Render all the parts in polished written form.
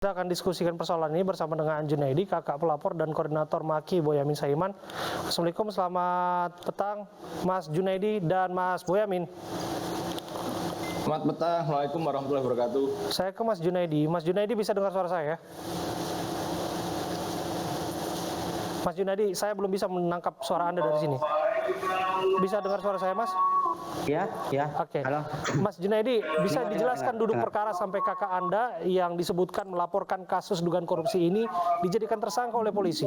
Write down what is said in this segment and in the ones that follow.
Kita akan diskusikan persoalan ini bersama dengan Junaidi, kakak pelapor dan koordinator Maki Boyamin Saiman. Assalamualaikum, selamat petang Mas Junaidi dan Mas Boyamin. Selamat petang, Assalamualaikum warahmatullahi wabarakatuh. Saya ke Mas Junaidi. Mas Junaidi bisa dengar suara saya? Mas Junaidi, saya belum bisa menangkap suara Anda dari sini. Bisa dengar suara saya, Mas? Ya. Oke. Halo. Mas Junaidi, bisa dijelaskan duduk perkara sampai kakak Anda yang disebutkan melaporkan kasus dugaan korupsi ini dijadikan tersangka oleh polisi?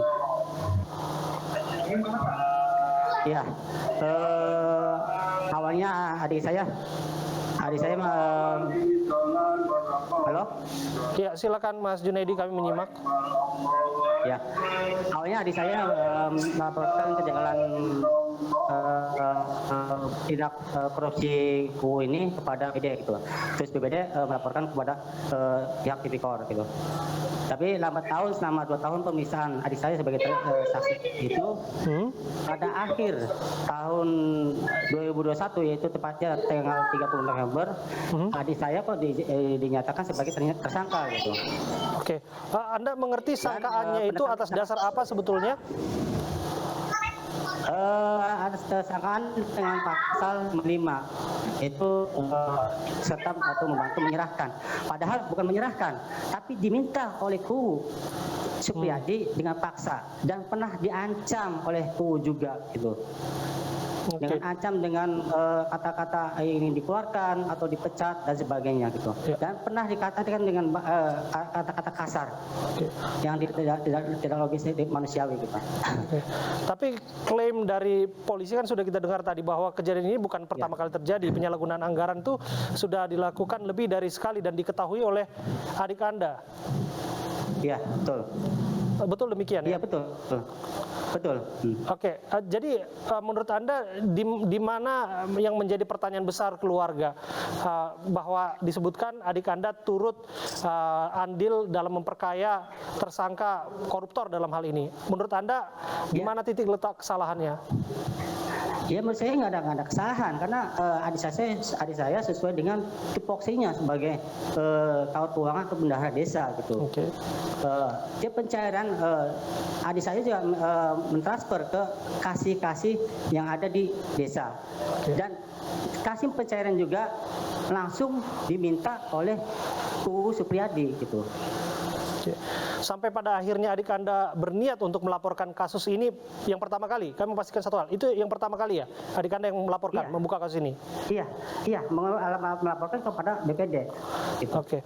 Ya. Awalnya adik saya halo. Ya, silakan Mas Junaidi, kami menyimak. Ya. Awalnya adik saya melaporkan kejanggalan tindak korupsi KUU ini kepada BPD gitu. Terus BPD melaporkan kepada pihak tipikor gitu. Tapi selama 2 tahun pemeriksaan adik saya sebagai saksi itu pada akhir tahun 2021, yaitu tepatnya tanggal 30 November, adik saya kok dinyatakan sebagai tersangka gitu. Oke. Anda mengerti sangkaannya itu atas dasar apa sebetulnya? Ada tersangkaan dengan pasal 5 itu serta atau membantu menyerahkan, padahal bukan menyerahkan tapi diminta oleh KUU Supriyadi dengan paksa dan pernah diancam oleh KUU juga gitu. Dengan ancam dengan kata-kata ini dikeluarkan atau dipecat dan sebagainya gitu. Dan pernah dikatakan dengan kata-kata kasar yang tidak logis, manusiawi gitu. Tapi klaim dari polisi kan sudah kita dengar tadi bahwa kejadian ini bukan pertama kali terjadi. Penyalahgunaan anggaran itu sudah dilakukan lebih dari sekali dan diketahui oleh adik Anda. Iya, betul. Betul demikian ya? Iya, betul. Oke, jadi menurut Anda di mana yang menjadi pertanyaan besar keluarga bahwa disebutkan adik Anda turut andil dalam memperkaya tersangka koruptor dalam hal ini. Menurut Anda di mana titik letak kesalahannya? Ya, menurut saya nggak ada kesalahan karena adik saya sesuai dengan tupoksinya sebagai kawat keuangan atau bendahara desa gitu. Dia pencairan adik saya juga mentransfer ke kasih-kasih yang ada di desa dan kasih pencairan juga langsung diminta oleh KUU Supriyadi gitu. Sampai pada akhirnya adik Anda berniat untuk melaporkan kasus ini yang pertama kali. Kami memastikan satu hal, itu yang pertama kali ya adik Anda yang melaporkan, membuka kasus ini? Iya, melaporkan kepada BPD gitu. Oke.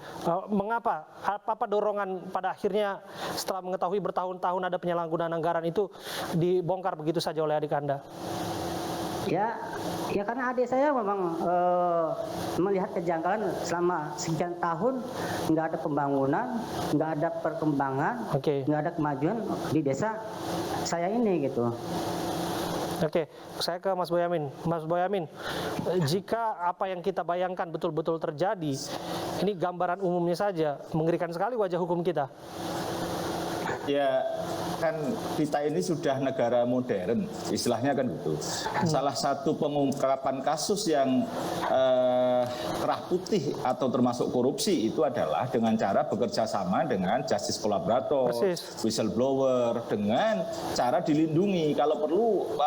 Mengapa? Apa dorongan pada akhirnya setelah mengetahui bertahun-tahun ada penyalahgunaan anggaran itu dibongkar begitu saja oleh adik Anda? Ya karena adik saya memang melihat kejanggalan selama sekian tahun nggak ada pembangunan, nggak ada perkembangan, nggak ada kemajuan di desa saya ini gitu. Oke, saya ke Mas Boyamin. Mas Boyamin, jika apa yang kita bayangkan betul-betul terjadi, ini gambaran umumnya saja, mengerikan sekali wajah hukum kita. Ya, kan kita ini sudah negara modern, istilahnya kan gitu. Salah satu pengungkapan kasus yang kerah putih atau termasuk korupsi itu adalah dengan cara bekerja sama dengan justice collaborator, whistleblower, dengan cara dilindungi. Kalau perlu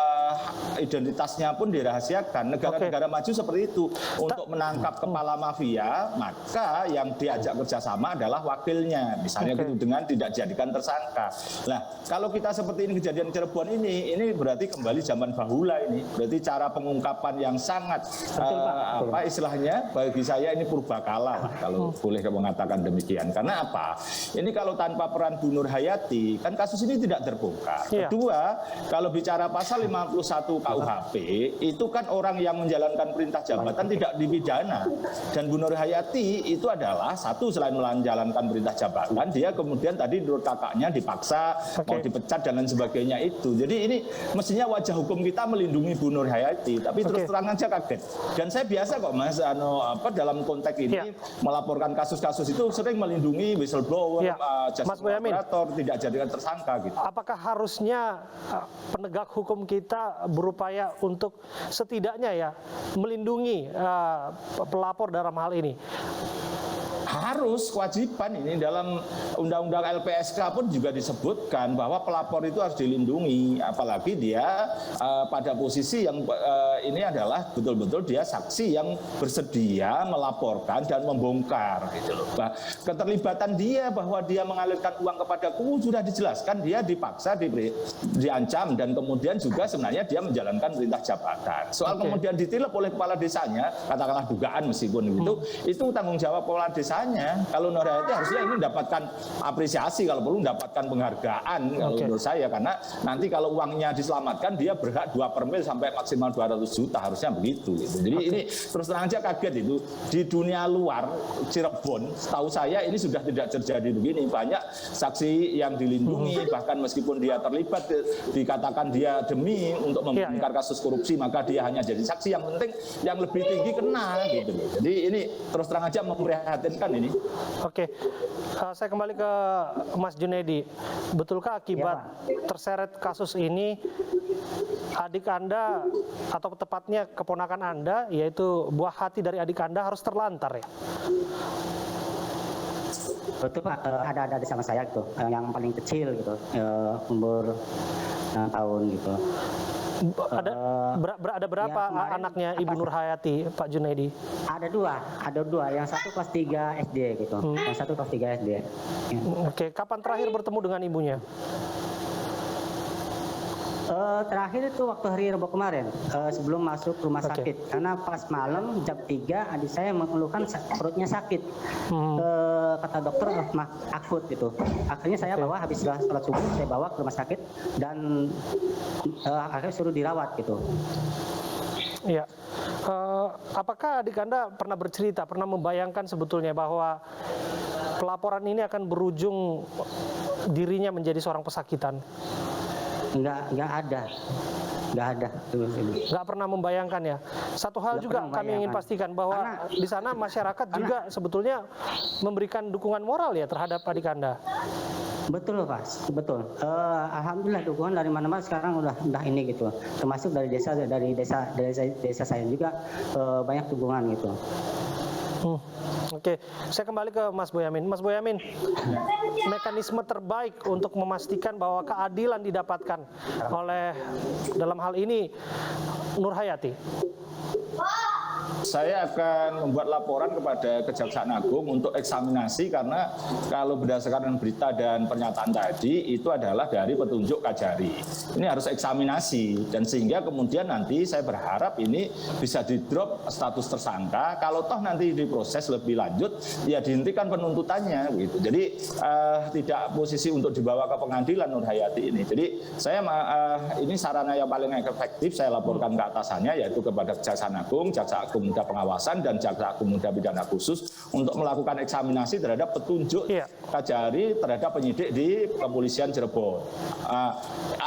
identitasnya pun dirahasiakan. Negara-negara maju seperti itu. Untuk menangkap kepala mafia, maka yang diajak kerjasama adalah wakilnya. Misalnya gitu, dengan tidak dijadikan tersangka. Nah, kalau kita seperti ini kejadian Cirebon ini berarti kembali zaman bahula ini. Berarti cara pengungkapan yang sangat apa istilahnya bagi saya ini purbakala lah, kalau boleh mengatakan demikian. Karena apa? Ini kalau tanpa peran Bu Nur Hayati kan kasus ini tidak terbongkar. Kedua, kalau bicara pasal 51 KUHP itu kan orang yang menjalankan perintah jabatan tidak dipidana. Dan Bu Nur Hayati itu adalah satu, selain menjalankan perintah jabatan, dia kemudian tadi menurut kakaknya dipaksa mau dipecat dan lain sebagainya itu. Jadi ini mestinya wajah hukum kita melindungi Bu Nur Hayati, tapi terus terang aja kaget. Dan saya biasa kok Mas dalam konteks ini melaporkan kasus-kasus itu sering melindungi whistleblower, justice collaborator, tidak jadikan tersangka gitu. Apakah harusnya penegak hukum kita berupaya untuk setidaknya melindungi pelapor dalam hal ini? Harus, kewajiban ini dalam Undang-Undang LPSK pun juga disebutkan bahwa pelapor itu harus dilindungi, apalagi dia pada posisi yang ini adalah betul-betul dia saksi yang bersedia melaporkan dan membongkar gitu loh. Nah, keterlibatan dia bahwa dia mengalirkan uang kepada KUU sudah dijelaskan, dia dipaksa, diancam, dan kemudian juga sebenarnya dia menjalankan perintah jabatan. Soal kemudian ditilep oleh kepala desanya, katakanlah dugaan meskipun itu tanggung jawab kepala desanya. Kalau Nur Hayati harusnya ini mendapatkan apresiasi, kalau perlu mendapatkan penghargaan kalau menurut saya, karena nanti kalau uangnya diselamatkan dia berhak 2/mil sampai maksimal 200 juta, harusnya begitu gitu. Jadi ini terus terang aja kaget itu di dunia luar Cirebon, setahu saya ini sudah tidak terjadi begini. Banyak saksi yang dilindungi, bahkan meskipun dia terlibat dikatakan dia demi untuk membongkar kasus korupsi maka dia hanya jadi saksi, yang penting yang lebih tinggi kena gitu. Jadi ini terus terang aja memprihatinkan ini. Oke, saya kembali ke Mas Junedi. Betulkah akibat terseret kasus ini adik Anda atau tepatnya keponakan Anda, yaitu buah hati dari adik Anda, harus terlantar ya? Betul Pak, ada sama saya gitu, yang paling kecil gitu, umur 6 tahun gitu. Ada berapa anaknya Ibu Nur Hayati, Pak Junedi? Ada dua, yang satu kelas 3 SD gitu, yang satu kelas 3 SD. Oke, kapan terakhir bertemu dengan ibunya? Terakhir itu waktu hari Rabu kemarin, sebelum masuk rumah sakit. Karena pas malam jam 3 adik saya mengeluhkan perutnya sakit. Kata dokter akut gitu. Akhirnya saya bawa, habis sholat subuh saya bawa ke rumah sakit dan akhirnya suruh dirawat gitu. Iya. Apakah adik Anda pernah bercerita, pernah membayangkan sebetulnya bahwa pelaporan ini akan berujung dirinya menjadi seorang pesakitan? Nggak ada. Nggak pernah membayangkan ya. Satu hal juga kami ingin pastikan bahwa di sana masyarakat juga sebetulnya memberikan dukungan moral ya terhadap adik Anda. Betul Pak, betul. Alhamdulillah dukungan dari mana-mana sekarang udah ini gitu. Termasuk dari desa saya juga banyak dukungan gitu. Oke, saya kembali ke Mas Boyamin. Mas Boyamin, mekanisme terbaik untuk memastikan bahwa keadilan didapatkan oleh, dalam hal ini, Nur Hayati? Saya akan membuat laporan kepada Kejaksaan Agung untuk eksaminasi, karena kalau berdasarkan berita dan pernyataan tadi itu adalah dari petunjuk Kajari. Ini harus eksaminasi, dan sehingga kemudian nanti saya berharap ini bisa di-drop status tersangka. Kalau toh nanti diproses lebih lanjut, ya dihentikan penuntutannya gitu. Jadi tidak posisi untuk dibawa ke pengadilan Nur Hayati ini. Jadi saya ini sarana yang paling efektif saya laporkan ke atasannya, yaitu kepada Kejaksaan Agung, Jaksa Agung Muda Pengawasan dan Jaksa Agung Muda Pidana Khusus untuk melakukan eksaminasi terhadap petunjuk Kajari terhadap penyidik di Kepolisian Cirebon.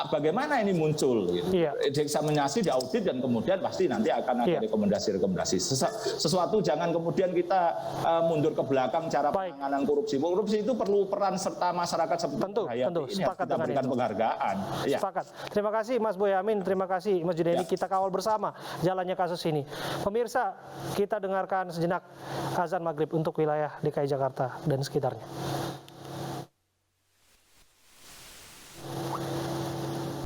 Bagaimana ini muncul? Gitu. Dieksaminasi, diaudit, dan kemudian pasti nanti akan ada rekomendasi-rekomendasi. Sesuatu jangan kemudian kita mundur ke belakang cara penanganan korupsi. Korupsi itu perlu peran serta masyarakat seperti tentu, ini sepakat kita berikan penghargaan. Sepakat. Terima kasih Mas Boyamin, terima kasih Mas Junedi. Kita kawal bersama jalannya kasus ini. Pemirsa, kita dengarkan sejenak azan maghrib untuk wilayah DKI Jakarta dan sekitarnya.